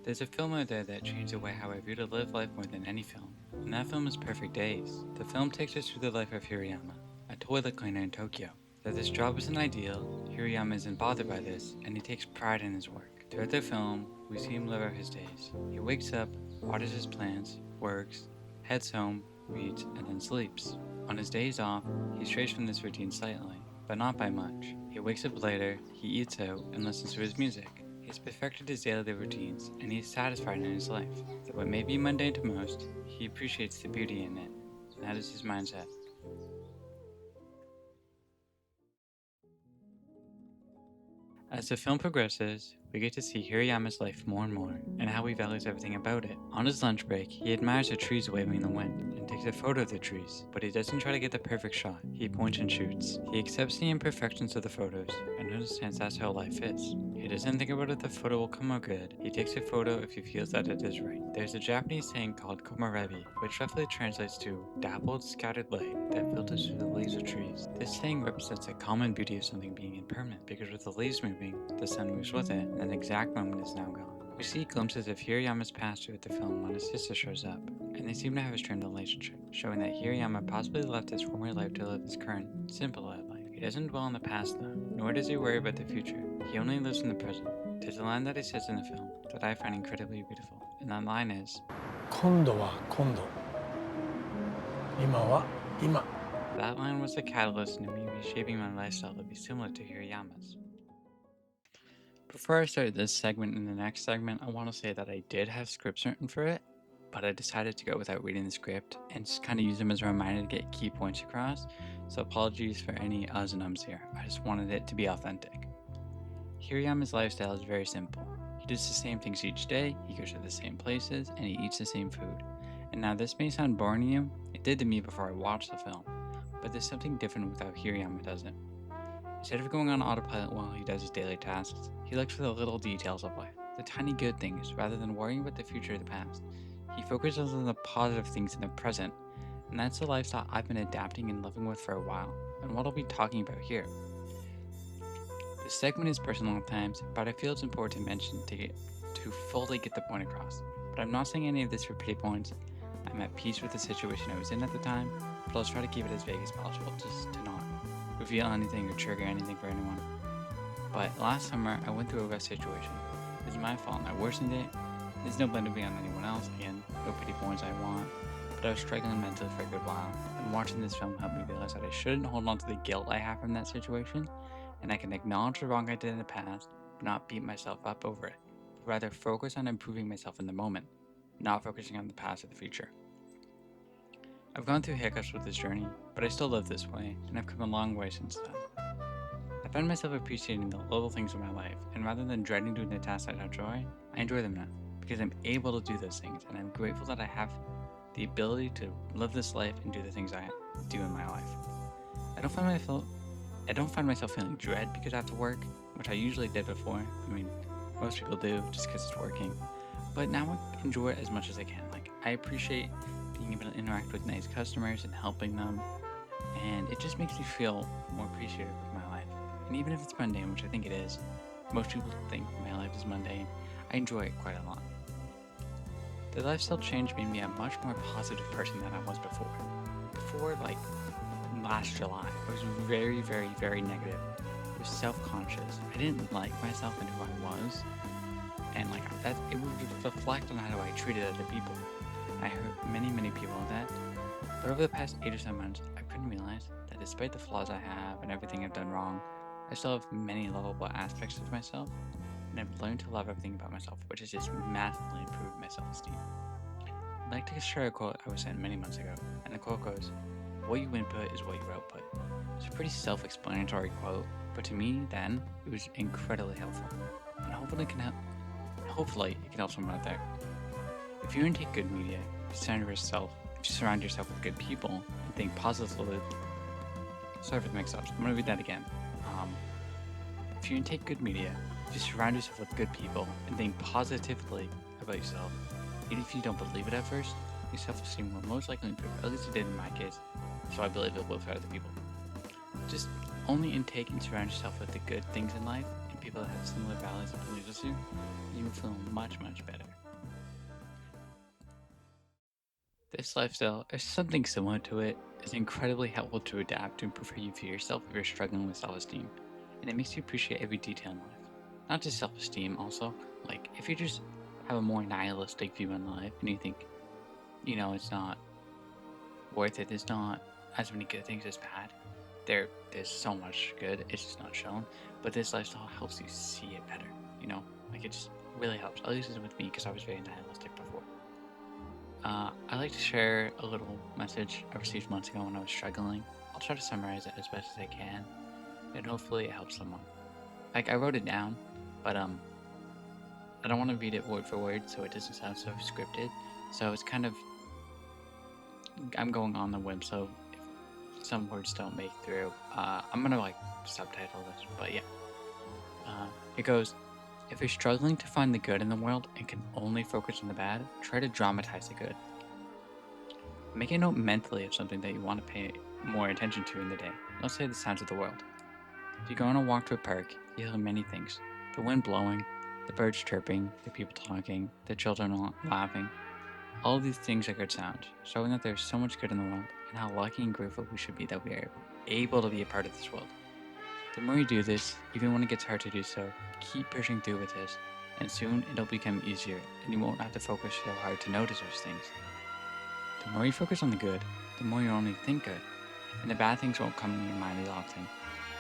There's a film out there that changed the way how I view to live life more than any film, and that film is Perfect Days. The film takes us through the life of Hirayama, a toilet cleaner in Tokyo. Though this job isn't ideal, Hirayama isn't bothered by this, and he takes pride in his work. Throughout the film, we see him live out his days. He wakes up, waters his plants, works, heads home, reads, and then sleeps. On his days off, he strays from this routine slightly, but not by much. He wakes up later, he eats out, and listens to his music. He's perfected his daily routines, and he is satisfied in his life. Though it may be mundane to most, he appreciates the beauty in it, and that is his mindset. As the film progresses, we get to see Hirayama's life more and more, and how he values everything about it. On his lunch break, he admires the trees waving in the wind, and takes a photo of the trees, but he doesn't try to get the perfect shot, he points and shoots. He accepts the imperfections of the photos, and understands that's how life is. He doesn't think about if the photo will come out good, he takes a photo if he feels that it is right. There's a Japanese saying called komarebi, which roughly translates to dappled, scattered light that filters through the leaves of trees. This saying represents the common beauty of something being impermanent, because with the leaves moving, the sun moves with it, and an exact moment is now gone. We see glimpses of Hirayama's past throughout the film when his sister shows up, and they seem to have a strained relationship, showing that Hirayama possibly left his former life to live his current, simpler life. He doesn't dwell on the past though, nor does he worry about the future. He only lives in the present. There's a line that he says in the film that I find incredibly beautiful, and that line is, 今度は今度、今は今。 that line was the catalyst into me reshaping my lifestyle to be similar to Hirayama's. Before I start this segment and the next segment, I want to say that I did have scripts written for it, but I decided to go without reading the script and just kind of use them as a reminder to get key points across, so apologies for any uhs and ums here. I just wanted it to be authentic. Hirayama's lifestyle is very simple. He does the same things each day, he goes to the same places, and he eats the same food. And now this may sound boring to you, it did to me before I watched the film, but there's something different with how Hirayama does it. Instead of going on autopilot while he does his daily tasks, he looks for the little details of life, the tiny good things, rather than worrying about the future or the past. He focuses on the positive things in the present, and that's the lifestyle I've been adapting and living with for a while, and what I'll be talking about here. This segment is personal at times, but I feel it's important to mention to fully get the point across. But I'm not saying any of this for pity points. I'm at peace with the situation I was in at the time, but I'll try to keep it as vague as possible, just to not reveal anything or trigger anything for anyone. But last summer, I went through a rough situation. It's my fault and I worsened it. There's no blame to be on anyone else, again, no pity points I want, but I was struggling mentally for a good while, and watching this film helped me realize that I shouldn't hold on to the guilt I have from that situation, and I can acknowledge the wrong I did in the past, but not beat myself up over it, but rather focus on improving myself in the moment, not focusing on the past or the future. I've gone through hiccups with this journey, but I still live this way, and I've come a long way since then. I find myself appreciating the little things in my life, and rather than dreading doing the tasks I enjoy, I enjoy them now, because I'm able to do those things, and I'm grateful that I have the ability to live this life and do the things I do in my life. I don't find myself feeling dread because I have to work, which I usually did before. I mean, most people do, just because it's working. But now I enjoy it as much as I can. Like, I appreciate being able to interact with nice customers and helping them, and it just makes me feel more appreciative of my life. And even if it's mundane, which I think it is, most people think my life is mundane, I enjoy it quite a lot. The lifestyle change made me a much more positive person than I was before. Before, like, last July, I was very, very, very negative. I was self-conscious. I didn't like myself and who I was, and like that, it would reflect on how I treated other people. I hurt many, many people with that, but over the past 8 or so months, I've come to realize that despite the flaws I have and everything I've done wrong, I still have many lovable aspects of myself, and I've learned to love everything about myself, which has just massively improved my self-esteem. I'd like to share a quote I was sent many months ago, and the quote goes, "What you input is what you output." It's a pretty self-explanatory quote, but to me then, it was incredibly helpful, and hopefully it can help someone out there. If you intake good media, if you surround yourself with good people, and think positively. Sorry for the mix-ups. I'm gonna read that again. If you intake good media, if you surround yourself with good people, and think positively about yourself, even if you don't believe it at first, your self-esteem will most likely improve. At least it did in my case, so I believe it will for other people. Just only intake and surround yourself with the good things in life, and people that have similar values and beliefs as you, you will feel much, much better. This lifestyle, or something similar to it, is incredibly helpful to adapt to improve how you view yourself if you're struggling with self-esteem, and it makes you appreciate every detail in life. Not just self-esteem, also, like, if you just have a more nihilistic view on life and you think, it's not worth it, there's not as many good things as bad. There's so much good, it's just not shown. But this lifestyle helps you see it better, Like, it just really helps. At least it's with me, because I was very nihilistic before. I like to share a little message I received months ago when I was struggling. I'll try to summarize it as best as I can, and hopefully it helps someone. Like, I wrote it down, but I don't want to read it word for word so it doesn't sound so scripted. So it's kind of, I'm going on the whim, so if some words don't make through, I'm gonna like subtitle this, but yeah. It goes, if you're struggling to find the good in the world and can only focus on the bad, try to dramatize the good. Make a note mentally of something that you want to pay more attention to in the day. Let's say the sounds of the world. If you go on a walk to a park, you'll hear many things. The wind blowing, the birds chirping, the people talking, the children laughing. All of these things are good sounds, showing that there's so much good in the world and how lucky and grateful we should be that we are able to be a part of this world. The more you do this, even when it gets hard to do so, keep pushing through with this, and soon it'll become easier and you won't have to focus so hard to notice those things. The more you focus on the good, the more you only think good, and the bad things won't come in your mind as often.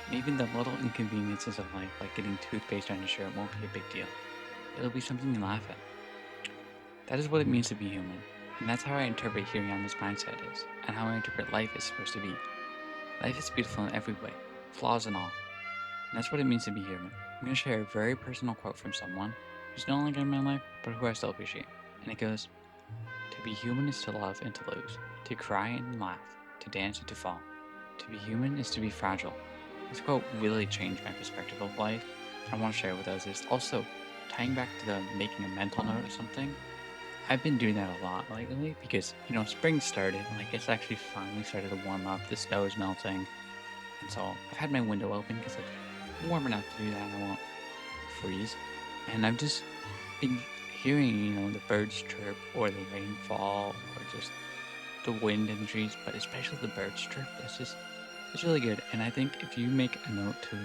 And even the little inconveniences of life, like getting toothpaste on your shirt, won't be a big deal. It'll be something you laugh at. That is what it means to be human, and that's how I interpret Hirayama's mindset is, and how I interpret life is supposed to be. Life is beautiful in every way, flaws and all. And that's what it means to be human. I'm going to share a very personal quote from someone who's no longer in my life, but who I still appreciate. And it goes, to be human is to love and to lose, to cry and laugh, to dance and to fall. To be human is to be fragile. This quote really changed my perspective of life. I want to share it with others. Also, tying back to the making a mental note of something, I've been doing that a lot lately because, spring started, like it's actually finally started to warm up, the snow is melting, and so I've had my window open because it's warm enough to do that and I won't freeze. And I've just been hearing, the birds chirp or the rain fall or just the wind in the trees, but especially the birds chirp. It's really good. And I think if you make a note to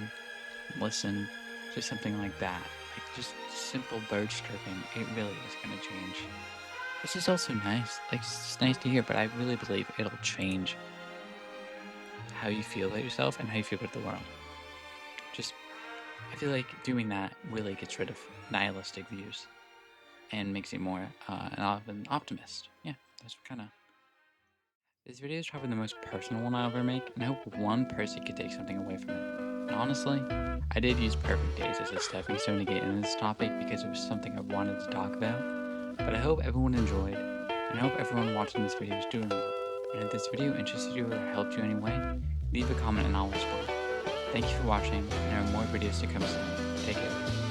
listen to something like that, like just simple birds chirping, it really is going to change. It's just also nice. Like, it's just nice to hear, but I really believe it'll change how you feel about yourself and how you feel about the world. I feel like doing that really gets rid of nihilistic views and makes you more of an optimist. Yeah, that's kind of. This video is probably the most personal one I'll ever make, and I hope one person could take something away from it. And honestly, I did use perfect days as a stepping stone to get into this topic because it was something I wanted to talk about. But I hope everyone enjoyed, and I hope everyone watching this video is doing well. And if this video interested you or helped you in any way, leave a comment and I'll respond. Thank you for watching, and there are more videos to come soon. Take care.